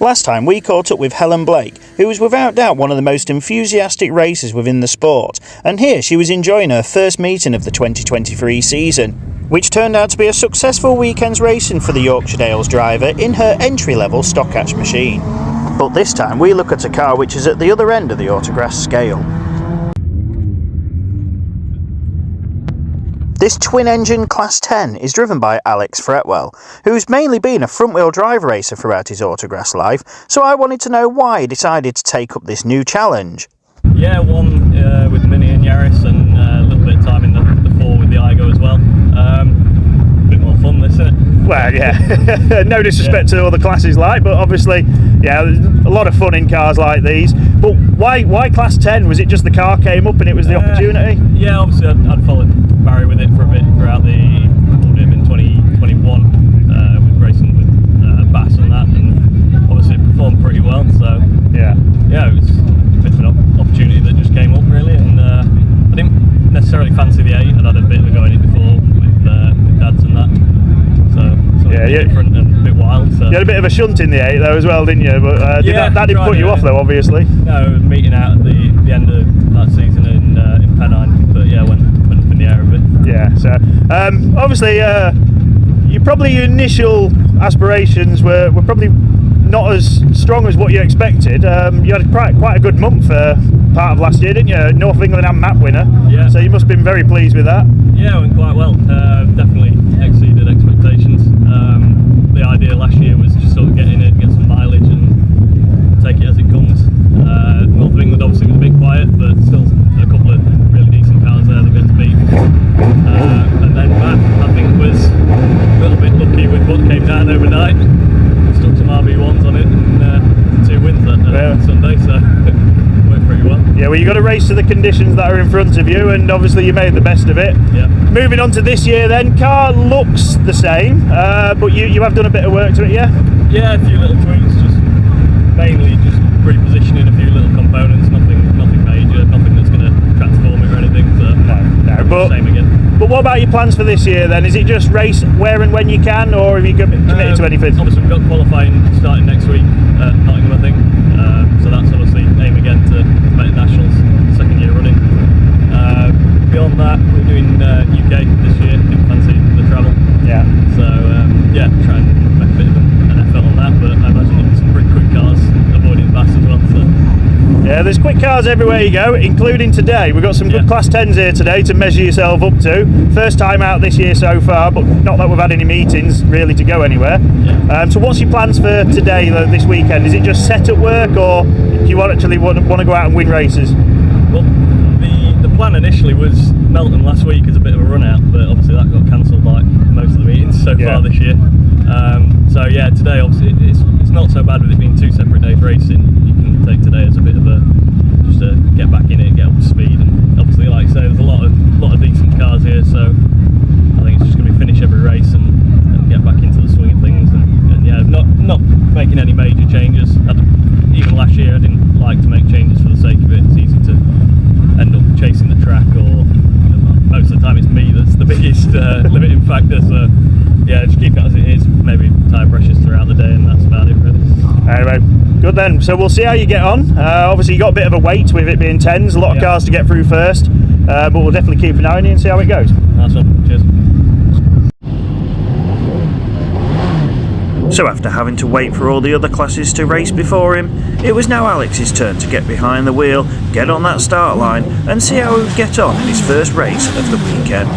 Last time we caught up with Helen Blake, who was without doubt one of the most enthusiastic racers within the sport, and here she was enjoying her first meeting of the 2023 season, which turned out to be a successful weekend's racing for the Yorkshire Dales driver in her entry-level Stockhatch machine. But this time we look at a car which is at the other end of the Autograss scale. This twin-engine Class 10 is driven by Alex Fretwell, who's mainly been a front-wheel drive racer throughout his Autograss life, so I wanted to know why he decided to take up this new challenge. Yeah, one with Mini and Yaris, and a little bit of time in the 4 with the Igo as well. A bit more fun, this, isn't it? Well, yeah, no disrespect to all the classes but obviously, yeah, there's a lot of fun in cars like these. But why Class 10? Was it just the car came up and it was the opportunity? Yeah, obviously I'd followed Barry with it for a bit throughout in 2021 with racing with Bass and that, and obviously it performed pretty well. So yeah, it was a bit of an opportunity that just came up really, and I didn't necessarily fancy the 8. I'd had a bit of a go in it before with dads and that. So different and a bit wild. So. You had a bit of a shunt in the 8 though as well, didn't you? But that didn't put you off though, obviously. No, meeting out at the end of that season in Pennine, but yeah, went up in the air a bit. Yeah, so obviously your initial aspirations were probably not as strong as what you expected. You had quite a good month part of last year, didn't you? North of England and map winner. Yeah. So you must have been very pleased with that. Yeah, it went quite well. Definitely exceeded expectations. The idea last year was just sort of get in it, get some mileage and take it as it comes. North of England obviously was a bit quiet, but still a couple of really decent cars there that we had to beat. And then Matt, I think, was a little bit lucky with what came down overnight. Stuck some RB1s on it and 2 wins that Sunday, so worked pretty well. Yeah, well, you got to race to the conditions that are in front of you, and obviously you made the best of it. Yeah. Moving on to this year then, car looks the same, but you have done a bit of work to it, yeah? Yeah, a few little tweaks, just mainly just repositioning a few little components, nothing major, nothing that's going to transform it or anything, so no, but same again. But what about your plans for this year then? Is it just race where and when you can, or have you committed to anything? Obviously we've got qualifying starting next week at Nottingham, I think, so that's obviously aim again to make the Nationals second year running. Beyond that, we're doing UK this year, didn't fancy the travel. Yeah. So try and make a bit of an effort on that, but I imagine there'll be some pretty quick cars avoiding Bass as well. So. Yeah, there's quick cars everywhere you go, including today. We've got some good Class 10s here today to measure yourself up to. First time out this year so far, but not that we've had any meetings really to go anywhere. Yeah. So what's your plans for today, this weekend? Is it just set at work, or do you actually want to go out and win races? Well, the plan initially was Melton last week as a bit of a run out, but obviously that got cancelled like most of the meetings so far this year. So yeah, today obviously it's not so bad with it being 2 separate days racing. You can take today as a bit of just to get back in it, get up to speed, and obviously, like I say, there's a lot of decent cars here, so I think it's just going to be finish every race and get back into the swing of things, and yeah, not making any major changes. Even last year I didn't like to make changes for the sake of it. It's easy to end up chasing the track, or most of the time it's me that's the biggest limiting factor, so yeah, just keep it as it is, maybe tyre pressures throughout the day, and that's about it really. Anyway, good then. So we'll see how you get on. Obviously you got a bit of a wait with it being 10s, a lot of cars to get through first, but we'll definitely keep an eye on you and see how it goes. Nice one, cheers. So after having to wait for all the other classes to race before him, it was now Alex's turn to get behind the wheel, get on that start line and see how he would get on in his first race of the weekend.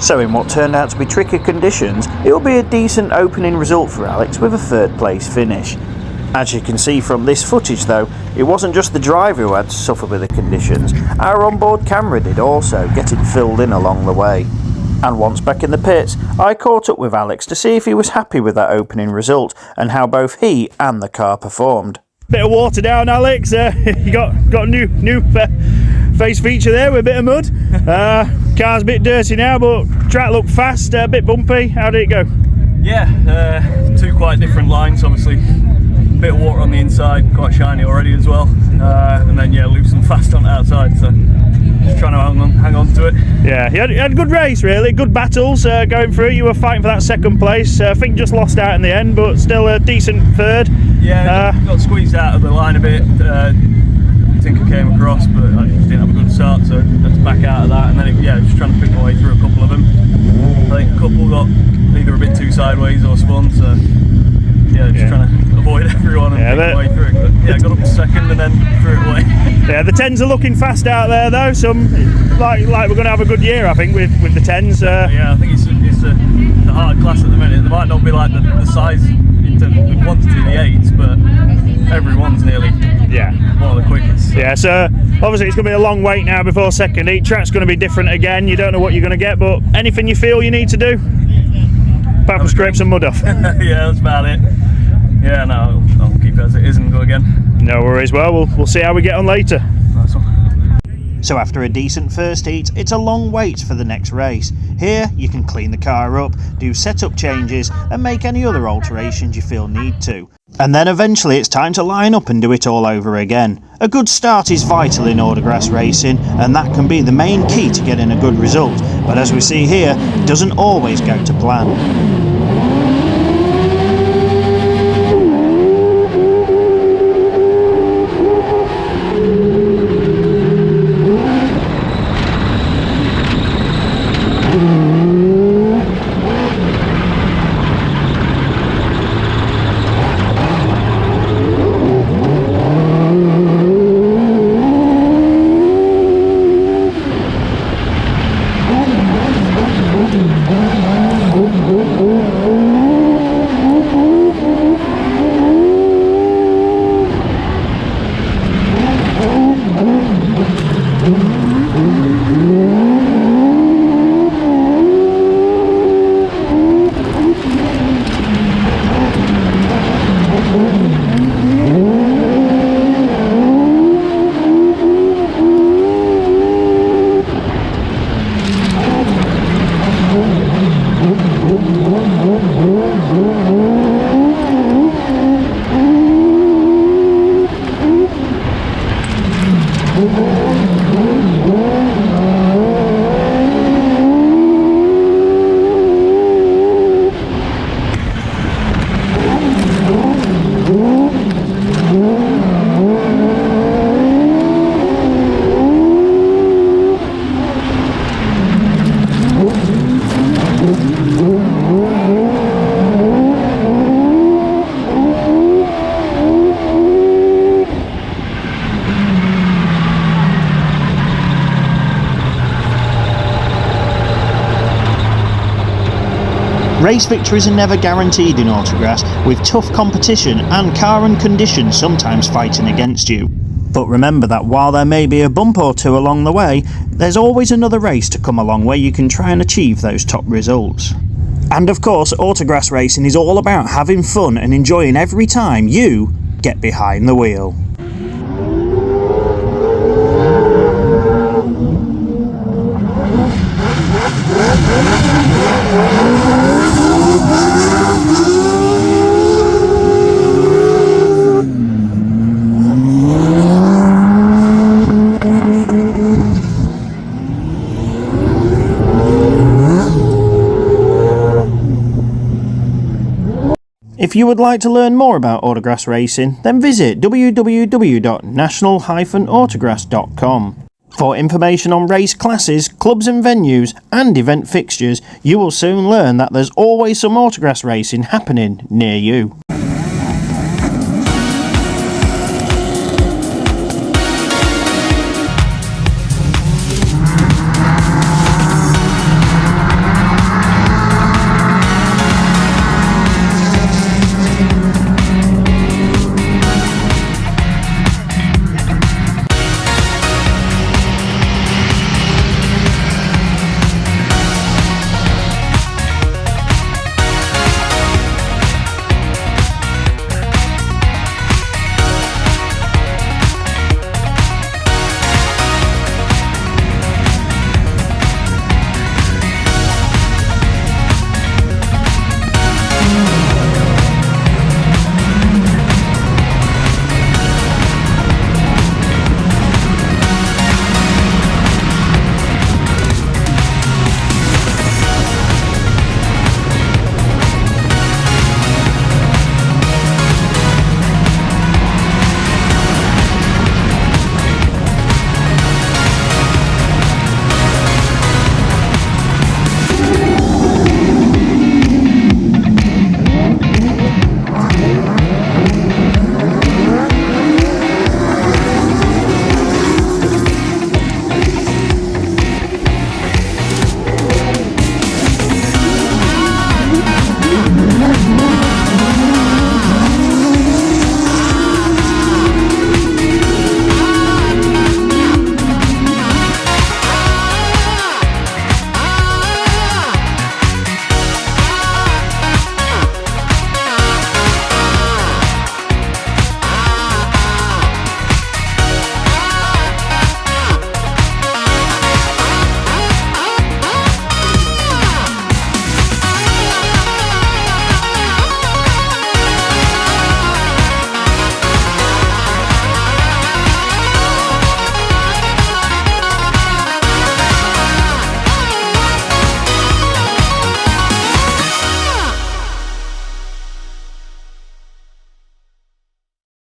So in what turned out to be tricky conditions, it will be a decent opening result for Alex with a third place finish. As you can see from this footage though, it wasn't just the driver who had to suffer with the conditions, our onboard camera did also, getting filled in along the way. And once back in the pits, I caught up with Alex to see if he was happy with that opening result and how both he and the car performed. Bit of water down, Alex. You got a new face feature there with a bit of mud. Car's a bit dirty now, but track looked fast, a bit bumpy. How did it go? Yeah, two quite different lines, obviously. Bit of water on the inside, quite shiny already as well. And then yeah, loose and fast on the outside. So just trying to hang on to it. Yeah, you had a good race, really. Good battles going through. You were fighting for that second place. I think just lost out in the end, but still a decent third. Yeah, got squeezed out of the line a bit. Tinker came across, but I just didn't have a good start, so had to back out of that. And then just trying to pick my way through a couple of them. I think a couple got either a bit too sideways or spun. So yeah, just trying to avoid everyone and pick my way through it. But yeah, got up to second and then threw it away. Yeah, the 10s are looking fast out there though. Some like we're going to have a good year, I think, with the 10s. Yeah, I think it's a hard class at the minute. There might not be like the size in terms of the quantity of the 8s, but everyone's nearly one of the quickest. So. Yeah, so obviously it's going to be a long wait now before second heat. Track's going to be different again. You don't know what you're going to get, but anything you feel you need to do? Apart from scrape some mud off. Yeah, that's about it. Yeah, no, I'll keep it as it is and go again. No worries. Well, we'll see how we get on later. Nice one. So after a decent first heat, it's a long wait for the next race. Here, you can clean the car up, do setup changes, and make any other alterations you feel need to. And then eventually it's time to line up and do it all over again. A good start is vital in autograss racing, and that can be the main key to getting a good result. But as we see here, it doesn't always go to plan. Race victories are never guaranteed in autograss, with tough competition and car and conditions sometimes fighting against you. But remember that while there may be a bump or two along the way, there's always another race to come along where you can try and achieve those top results. And of course, autograss racing is all about having fun and enjoying every time you get behind the wheel. If you would like to learn more about autograss racing, then visit www.national-autograss.com. For information on race classes, clubs and venues, and event fixtures, you will soon learn that there's always some autograss racing happening near you.